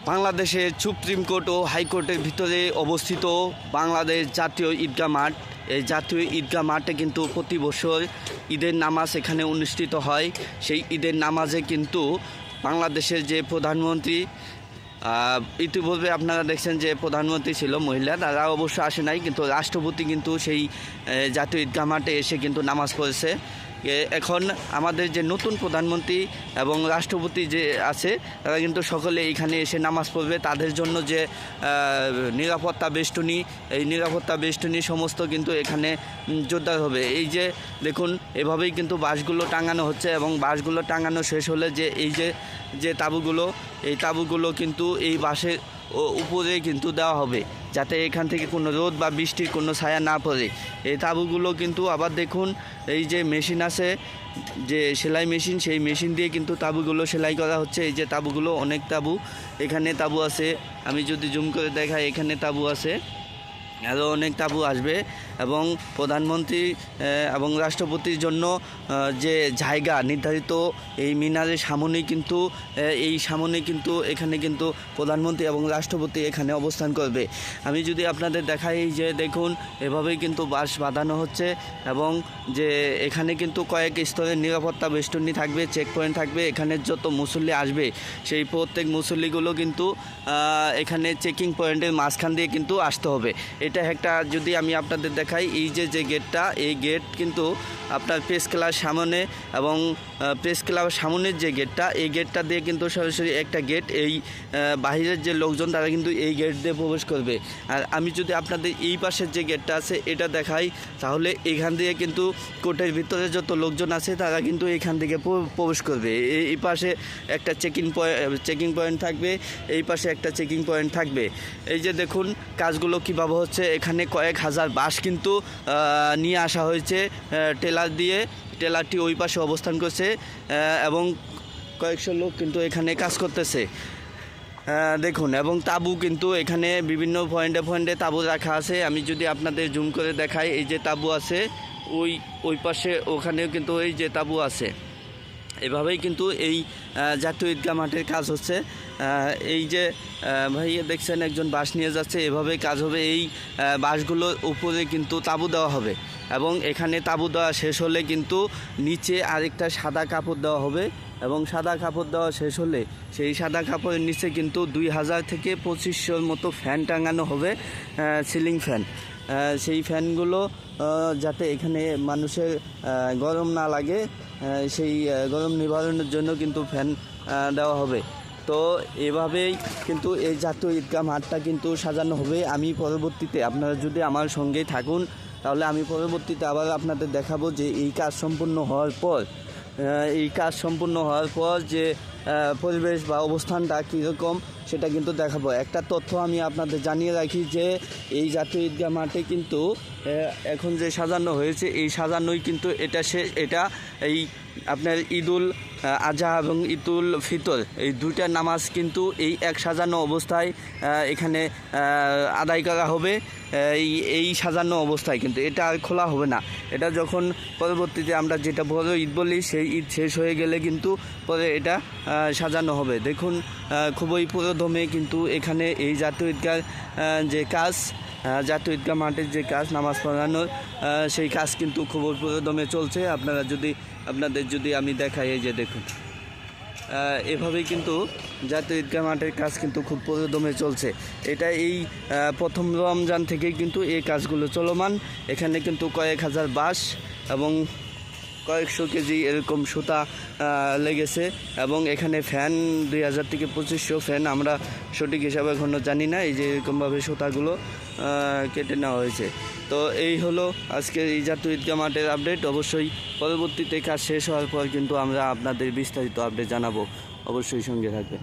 বাংলাদেশের supreme court ও হাইকোর্টের ভিতরে অবস্থিত বাংলাদেশ জাতীয় ঈদগাহ মাঠ। এই জাতীয় ঈদগাহ মাঠে কিন্তু প্রতি বছর ঈদের নামাজ এখানে অনুষ্ঠিত হয়। সেই ঈদের নামাজে কিন্তু বাংলাদেশের যে প্রধানমন্ত্রী, ইতিপূর্বে আপনারা দেখছেন যে প্রধানমন্ত্রী ছিল মহিলা, তারা অবশ্য আসে নাই, কিন্তু রাষ্ট্রপতি কিন্তু সেই জাতীয় ঈদগাহ মাঠে এসে কিন্তু নামাজ পড়েছে। এখন আমাদের যে নতুন প্রধানমন্ত্রী এবং রাষ্ট্রপতি যে আছে তারা কিন্তু সকলে এখানে এসে নামাজ পড়বে। তাদের জন্য যে নিরাপত্তা বেষ্টনী, এই নিরাপত্তা বেষ্টনী সমস্ত কিন্তু এখানে জোরদার হবে। এই যে দেখুন, এভাবেই কিন্তু বাসগুলো টাঙানো হচ্ছে এবং বাসগুলো টাঙানো শেষ হলে যে তাঁবুগুলো, এই তাঁবুগুলো কিন্তু এই বাসের উপরে কিন্তু দেওয়া হবে, যাতে এখান থেকে কোনো রোদ বা বৃষ্টির কোনো ছায়া না পড়ে। এই তাঁবুগুলো কিন্তু আবার দেখুন, এই যে মেশিন আছে, যে সেলাই মেশিন, সেই মেশিন দিয়ে কিন্তু তাঁবুগুলো সেলাই করা হচ্ছে। এই যে তাঁবুগুলো, অনেক তাঁবু, এখানে তাঁবু আছে, আমি যদি জুম করে দেখাই এখানে তাঁবু আছে, আরও অনেক তাঁবু আসবে। এবং প্রধানমন্ত্রী এবং রাষ্ট্রপতির জন্য যে জায়গা নির্ধারিত এই মিনারের সামনেই কিন্তু এখানে কিন্তু প্রধানমন্ত্রী এবং রাষ্ট্রপতি এখানে অবস্থান করবে। আমি যদি আপনাদের দেখাই, এই যে দেখুন, এভাবেই কিন্তু বাস বাঁধানো হচ্ছে এবং যে এখানে কিন্তু কয়েক স্তরের নিরাপত্তা বেষ্টনী থাকবে, চেক পয়েন্ট থাকবে। এখানে যত মুসল্লি আসবে সেই প্রত্যেক মুসল্লিগুলো কিন্তু এখানে চেকিং পয়েন্টের মাঝখান দিয়ে কিন্তু আসতে হবে। এটা একটা, যদি আমি আপনাদের দেখাই, এই যে গেটটা, এই গেট কিন্তু আপনার প্রেস ক্লাবের সামনে এবং প্রেস ক্লাবের সামনের যে গেটটা, এই গেটটা দিয়ে কিন্তু সরাসরি একটা গেট, এই বাহিরের যে লোকজন তারা কিন্তু এই গেট দিয়ে প্রবেশ করবে। আর আমি যদি আপনাদের এই পাশের যে গেটটা আছে এটা দেখাই, তাহলে এখান দিয়ে কিন্তু কোর্টের ভিতরে যত লোকজন আছে তারা কিন্তু এখান থেকে প্রবেশ করবে। এই পাশে একটা চেকিং পয়েন্ট থাকবে, এই পাশে একটা চেকিং পয়েন্ট থাকবে। এই যে দেখুন কাজগুলো কীভাবে হচ্ছে, এখানে কয়েক হাজার বাস কিন্তু নিয়ে আসা হয়েছে টেলার দিয়ে। টেলারটি ওই পাশে অবস্থান করছে এবং কয়েকশো লোক কিন্তু এখানে কাজ করতেছে দেখুন। এবং তাঁবু কিন্তু এখানে বিভিন্ন পয়েন্টে তাঁবু রাখা আছে। আমি যদি আপনাদের জুম করে দেখাই, এই যে তাঁবু আছে ওই পাশে, ওখানেও কিন্তু এই যে তাঁবু আছে। এভাবেই কিন্তু এই জাতীয় ঈদগাহ মাঠের কাজ হচ্ছে। এই যে ভাইয়া দেখছেন একজন বাস নিয়ে যাচ্ছে, এভাবেই কাজ হবে। এই বাসগুলোর উপরে কিন্তু তাঁবু দেওয়া হবে এবং এখানে তাঁবু দেওয়া শেষ হলে কিন্তু নিচে আরেকটা সাদা কাপড় দেওয়া হবে এবং সাদা কাপড় দেওয়া শেষ হলে সেই সাদা কাপড়ের নিচে কিন্তু 2000 থেকে 2500 মতো ফ্যান টাঙানো হবে, সিলিং ফ্যান। সেই ফ্যানগুলো যাতে এখানে মানুষের গরম না লাগে, সেই গরম নিবারণের জন্য কিন্তু ফ্যান দেওয়া হবে। তো এভাবেই কিন্তু এই জাতীয় ঈদগাহ মাঠটা কিন্তু সাজানো হবে। আমি পরবর্তীতে, আপনারা যদি আমার সঙ্গেই থাকুন, তাহলে আমি পরবর্তীতে আবার আপনাদের দেখাবো যে এই কাজ সম্পূর্ণ হওয়ার পর যে পরিবেশ বা অবস্থানটা কীরকম সেটা কিন্তু দেখাবো। একটা তথ্য আমি আপনাদের জানিয়ে রাখি যে এই জাতীয় ঈদগাহ মাঠে কিন্তু এখন যে সাজানো হয়েছে, এই সাজানোই কিন্তু এটা এই আপনার ঈদুল আজহা এবং ঈদুল ফিতর, এই দুইটা নামাজ কিন্তু এই এক সাজানো অবস্থায় এখানে আদায় করা হবে। এই সাজানো অবস্থায় কিন্তু এটা আর খোলা হবে না। এটা যখন পরবর্তীতে আমরা যেটা বড় ঈদ বলি, সেই ঈদ শেষ হয়ে গেলে কিন্তু পরে এটা সাজানো হবে। দেখুন খুবই পুরোদমে কিন্তু এখানে এই জাতীয় ঈদগাহ যে কাজ, জাতীয় ঈদগাহ মাঠের যে কাজ নামাজ পড়ানোর, সেই কাজ কিন্তু খুব পুরোদমে চলছে। আপনাদের যদি আমি দেখাই, এই যে দেখুন, এভাবেই কিন্তু জাতীয় ঈদগাহ মাঠের কাজ কিন্তু খুব পুরোদমে চলছে। এটা এই প্রথম রমজান থেকেই কিন্তু এই কাজগুলো চলমান। এখানে কিন্তু কয়েক হাজার বাঁশ এবং কয়েকশো কেজি এরকম সুতা লেগেছে এবং এখানে ফ্যান 2000 থেকে 2500 ফ্যান, আমরা সঠিক হিসাবে এখনও জানি না। এই যে এরকমভাবে সুতাগুলো কেটে নেওয়া হয়েছে। তো এই হলো আজকের এই জাতীয় ঈদগাহ মাঠের আপডেট। অবশ্যই পরবর্তীতে কাজ শেষ হওয়ার পর কিন্তু আমরা আপনাদের বিস্তারিত আপডেট জানাবো, অবশ্যই সঙ্গে থাকবেন।